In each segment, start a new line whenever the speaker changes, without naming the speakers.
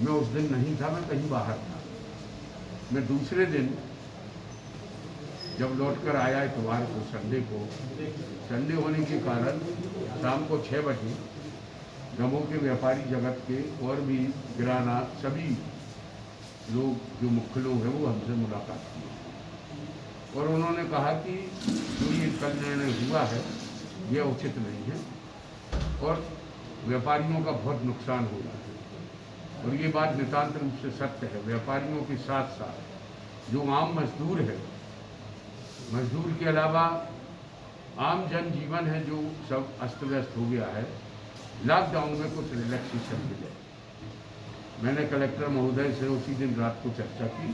मैं उस दिन नहीं था, मैं कहीं बाहर था। मैं दूसरे दिन जब लौटकर आया इतवार को, संडे होने के कारण शाम को 6 बजे दमोह के व्यापारी जगत के और भी किराना सभी लोग जो मुख्य लोग हैं वो हमसे मुलाकात की और उन्होंने कहा कि जो ये कल निर्णय हुआ है ये उचित नहीं है और व्यापारियों का बहुत नुकसान हो रहा है। और ये बात नितांत रूप से सत्य है। व्यापारियों के साथ साथ जो आम मजदूर है, मजदूर के अलावा आम जनजीवन है जो सब अस्त व्यस्त हो गया है। लॉकडाउन में कुछ रिलैक्सेशन मिले। मैंने कलेक्टर महोदय से उसी दिन रात को चर्चा की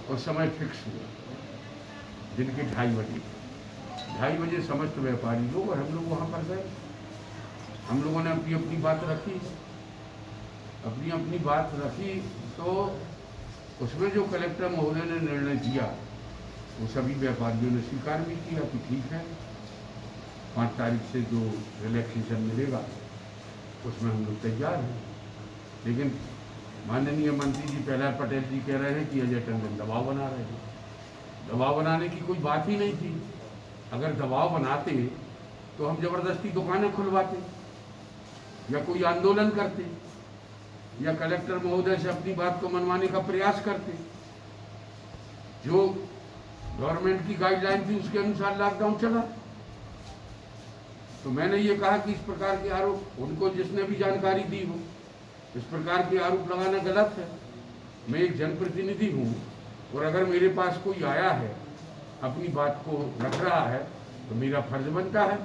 और समय फिक्स हुआ दिन के 2:30 बजे समस्त व्यापारी लोग और हम लोग वहाँ पर गए। हम लोगों ने अपनी अपनी बात रखी तो उसमें जो कलेक्टर महोदय ने निर्णय दिया वो सभी व्यापारियों ने स्वीकार भी किया कि ठीक है, 5 तारीख से जो रिलैक्सेशन मिलेगा उसमें हम लोग तैयार हैं। लेकिन माननीय मंत्री जी प्रहलाद पटेल जी कह रहे हैं कि अजय टंडन दबाव बना रहे हैं। दबाव बनाने की कोई बात ही नहीं थी। अगर दबाव बनाते तो हम जबरदस्ती दुकानें खुलवाते या कोई आंदोलन करते या कलेक्टर महोदय से अपनी बात को मनवाने का प्रयास करते। जो गवर्नमेंट की गाइडलाइन थी उसके अनुसार लॉकडाउन चला। तो मैंने ये कहा कि इस प्रकार के आरोप, उनको जिसने भी जानकारी दी हो, इस प्रकार के आरोप लगाना गलत है। मैं एक जनप्रतिनिधि हूँ और अगर मेरे पास कोई आया है, अपनी बात को रख रहा है, तो मेरा फर्ज बनता है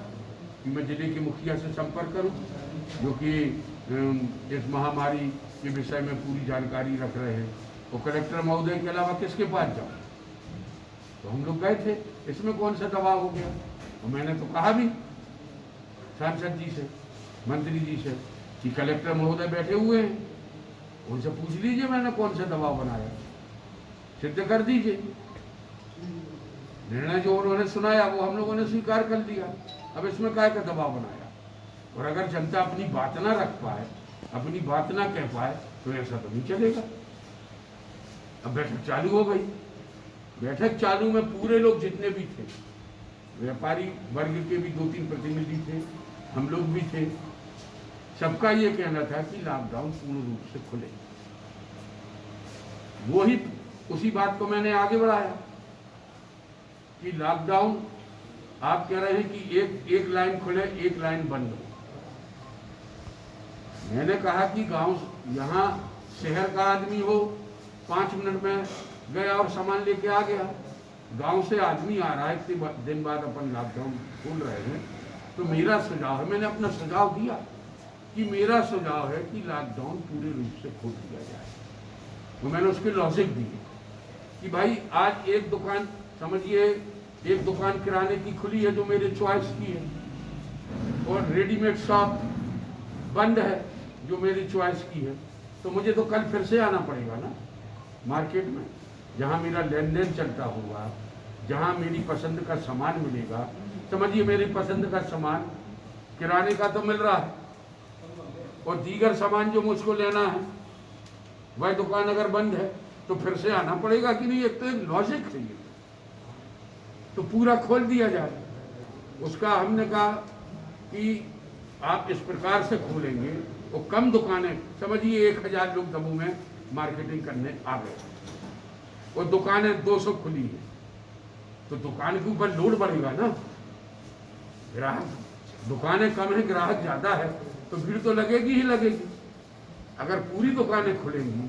कि मैं जिले के मुखिया से संपर्क करूं, जो कि इस महामारी के विषय में पूरी जानकारी रख रहे हैं। और कलेक्टर महोदय के अलावा किसके पास जाऊं? तो हम लोग गए थे। इसमें कौन सा दबाव हो गया? और मैंने तो कहा भी सांसद जी से, मंत्री जी से कि कलेक्टर महोदय बैठे हुए हैं, उनसे पूछ लीजिए मैंने कौन सा दबाव बनाया, सिद्ध कर दीजिए। निर्णय जो उन्होंने सुनाया वो हम लोगों ने स्वीकार कर लिया। अब इसमें काय का दबाव बनाया? और अगर जनता अपनी बात ना रख पाए, अपनी बात ना कह पाए, तो ऐसा तो नहीं चलेगा। अब बैठक चालू हो गई। बैठक चालू में पूरे लोग जितने भी थे, व्यापारी वर्ग के भी 2-3 प्रतिनिधि थे, हम लोग भी थे, सबका ये कहना था कि लॉकडाउन पूर्ण रूप से खुले। वही उसी बात को मैंने आगे बढ़ाया कि लॉकडाउन, आप कह रहे हैं कि एक लाइन खुले, एक लाइन बंद हो। मैंने कहा कि गांव, यहाँ शहर का आदमी हो 5 मिनट में गया और सामान लेके आ गया। गांव से आदमी आ रहा है, इतने दिन बाद अपन लॉकडाउन खोल रहे हैं। तो मेरा सुझाव है, मैंने अपना सुझाव दिया कि मेरा सुझाव है कि लॉकडाउन पूरे रूप से खोल दिया जाए। तो मैंने उसके लॉजिक दिए कि भाई आज एक दुकान, समझिए एक दुकान किराने की खुली है जो मेरे चॉइस की है, और रेडीमेड शॉप बंद है जो मेरी चॉइस की है। तो मुझे तो कल फिर से आना पड़ेगा ना मार्केट में, जहाँ मेरा लेन देन चलता होगा, जहाँ मेरी पसंद का सामान मिलेगा। समझिए मेरी पसंद का सामान किराने का तो मिल रहा है, और दीगर सामान जो मुझको लेना है वह दुकान अगर बंद है तो फिर से आना पड़ेगा कि नहीं? एक तो एक लॉजिक है ये। तो पूरा खोल दिया जाए। उसका हमने कहा कि आप इस प्रकार से खोलेंगे, और कम दुकानें, समझिए 1000 लोग दमोह में मार्केटिंग करने आ गए और दुकानें 200 खुली है, तो दुकान के ऊपर लोड बढ़ेगा ना। ग्राहक, दुकानें कम है, ग्राहक ज्यादा है, तो भीड़ तो लगेगी ही लगेगी। अगर पूरी दुकानें खुलेंगी,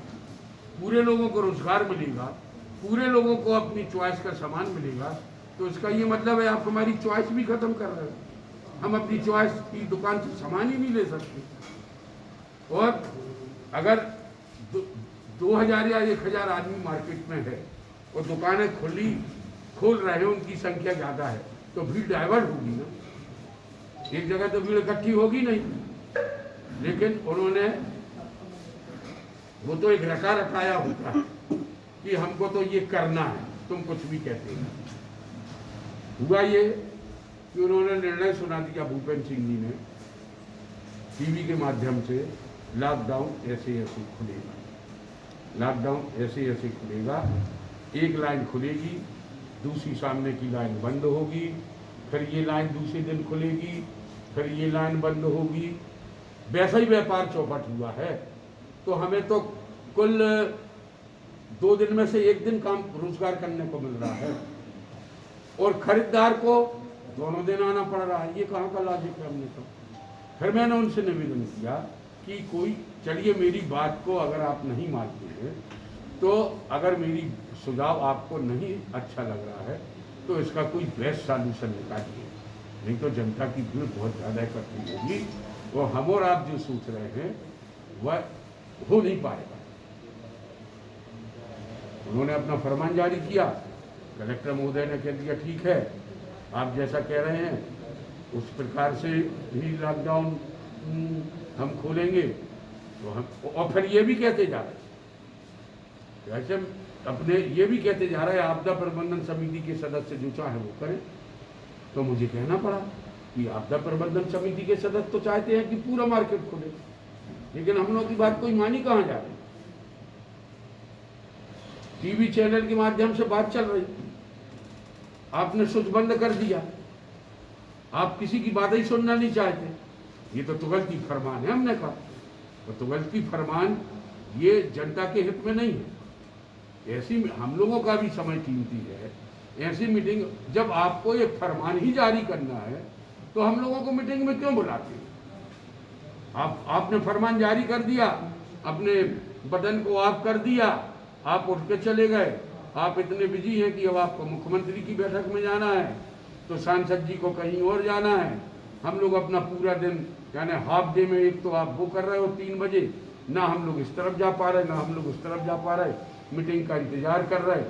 पूरे लोगों को रोजगार मिलेगा, पूरे लोगों को अपनी चॉइस का सामान मिलेगा, तो इसका ये मतलब है आप हमारी चॉइस भी खत्म कर रहे हो। हम अपनी चॉइस की दुकान से सामान ही नहीं ले सकते। और अगर 2000 या 1000 आदमी मार्केट में है और दुकानें खोल रहे हैं, उनकी संख्या ज़्यादा है, तो भीड़ डाइवर्ट होगी ना। एक जगह तो भीड़ इकट्ठी होगी नहीं। लेकिन उन्होंने, वो तो एक रटा रटाया होता है कि हमको तो ये करना है, तुम कुछ भी कहते हैं। हुआ ये कि उन्होंने निर्णय सुना दिया भूपेंद्र सिंह जी ने टीवी के माध्यम से लॉकडाउन ऐसे ऐसे खुलेगा, लॉकडाउन ऐसे ऐसे खुलेगा। एक लाइन खुलेगी, दूसरी सामने की लाइन बंद होगी, फिर ये लाइन दूसरे दिन खुलेगी, फिर ये लाइन बंद होगी। वैसा ही व्यापार चौपट हुआ है। तो हमें तो कुल 2 दिन में से 1 दिन काम रोजगार करने को मिल रहा है और खरीदार को दोनों दिन आना पड़ रहा है। ये कहाँ का लॉजिक है? हमने तो फिर मैंने उनसे निवेदन किया कि कोई, चलिए मेरी बात को अगर आप नहीं मानते हैं, तो अगर मेरी सुझाव आपको नहीं अच्छा लग रहा है तो इसका कोई बेस्ट सॉल्यूशन निकालिए, नहीं तो जनता की भीड़ बहुत ज़्यादा इकट्ठी होगी और हम और आप जो सोच रहे हैं वह हो नहीं पाएगा। उन्होंने अपना फरमान जारी किया, कलेक्टर महोदय ने कह दिया ठीक है, आप जैसा कह रहे हैं उस प्रकार से ही लॉकडाउन हम खोलेंगे। तो हम, और फिर ये भी कहते जा रहे हैं, ऐसे अपने ये भी कहते जा रहे हैं आपदा प्रबंधन समिति के सदस्य जो चाहे वो करें। तो मुझे कहना पड़ा कि आपदा प्रबंधन समिति के सदस्य तो चाहते हैं कि पूरा मार्केट खुले, लेकिन हम लोग की बात कोई मानी कहाँ जा रही। टीवी चैनल के माध्यम से बात चल रही, आपने स्विच बंद कर दिया, आप किसी की बात ही सुनना नहीं चाहते। ये तो तुगलकी फरमान है। हमने कहा तो तुगलकी फरमान ये जनता के हित में नहीं है। ऐसी हम लोगों का भी समय कीमती है। ऐसी मीटिंग जब आपको एक फरमान ही जारी करना है तो हम लोगों को मीटिंग में क्यों बुलाते हैं? आपने फरमान जारी कर दिया, अपने बटन को ऑफ कर दिया, आप उठ के चले गए। आप इतने बिजी हैं कि अब आपको मुख्यमंत्री की बैठक में जाना है, तो सांसद जी को कहीं और जाना है। हम लोग अपना पूरा दिन यानी हाफ डे में एक तो आप वो कर रहे हो 3 बजे, ना हम लोग इस तरफ जा पा रहे, ना हम लोग उस तरफ जा पा रहे, मीटिंग का इंतजार कर रहे।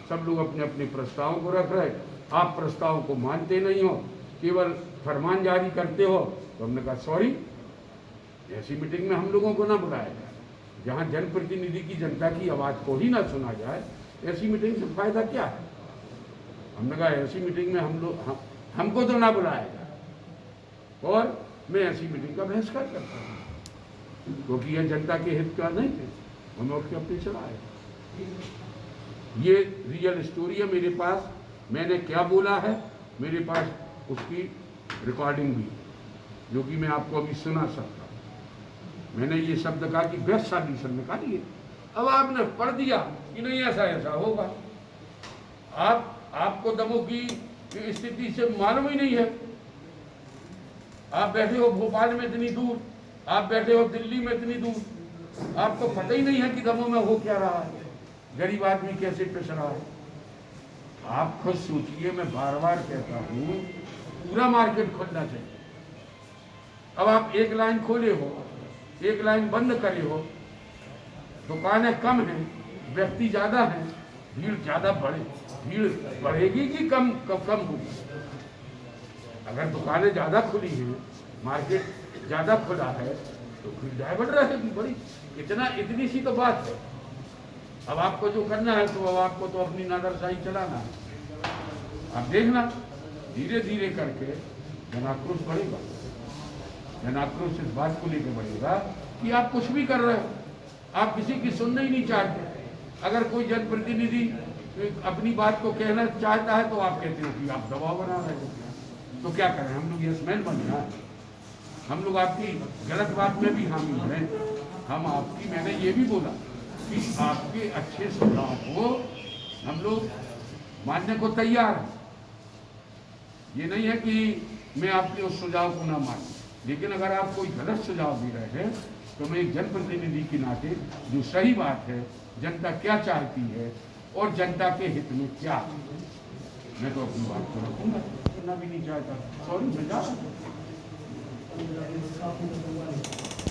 सब लोग अपने अपने प्रस्तावों को रख रहे, आप प्रस्ताव को मानते नहीं हो, केवल फरमान जारी करते हो। तो हमने कहा सॉरी, ऐसी मीटिंग में हम लोगों को ना बुलाया जाए, जहाँ जनप्रतिनिधि की जनता की आवाज़ को ही ना सुना जाए। ऐसी मीटिंग से फायदा क्या है? हमने कहा ऐसी मीटिंग में हमको तो ना बुलाया जाए और मैं ऐसी मीटिंग का बहिष्कार करता हूँ, क्योंकि यह जनता के हित का नहीं है। हमें उसके अपने चलाए। ये रियल स्टोरी है मेरे पास। मैंने क्या बोला है मेरे पास उसकी रिकॉर्डिंग भी, जो कि मैं आपको अभी सुना सकता हूँ। मैंने ये शब्द कहा कि बेस्ट सॉल्यूशन निकालिए। अब आपने पढ़ दिया कि नहीं ऐसा ऐसा होगा। आपको दमों की स्थिति से मालूम ही नहीं है। आप बैठे हो भोपाल में इतनी दूर, आप बैठे हो दिल्ली में इतनी दूर, आपको पता ही नहीं है कि दमों में हो क्या रहा है, गरीब आदमी कैसे पिस रहा है। आप खुद सोचिए, मैं बार बार कहता हूँ पूरा मार्केट खुलना चाहिए। अब आप एक लाइन खोले हो, एक लाइन बंद करे हो, दुकानें कम हैं, व्यक्ति ज़्यादा हैं, भीड़ ज़्यादा भीड़ बढ़ेगी कि कम होगी? अगर दुकानें ज़्यादा खुली हैं, मार्केट ज़्यादा खुला है, तो भीड़ डाइवर्ट रहेगी बड़ी। इतनी सी तो बात है। अब आपको जो करना है तो अब आपको तो अपनी नादरशाही चलाना है। आप देखना धीरे धीरे करके जनाक्रोश बढ़ेगा। जनाक्रोश इस बात को लेकर बढ़ेगा कि आप कुछ भी कर रहे हो, आप किसी की सुनना ही नहीं चाहते। अगर कोई जनप्रतिनिधि अपनी बात को कहना चाहता है तो आप कहते हो कि आप दबाव बना रहे हो। तो क्या करें? हम लोग यशमैन बन रहे हैं। हम लोग आपकी गलत बात में भी हामी हैं। हम आपकी, मैंने ये भी बोला कि आपके अच्छे सुझाव को हम लोग मानने को तैयार हैं। ये नहीं है कि मैं आपके उस सुझाव को ना मानूं, लेकिन अगर आप कोई गलत सुझाव दे रहे हैं तो मैं एक जनप्रतिनिधि के नाते जो सही बात है, जनता क्या चाहती है और जनता के हित में क्या है, मैं तो अपनी बात को रखूंगा। भी नहीं चाहता, सॉरी, मैं जा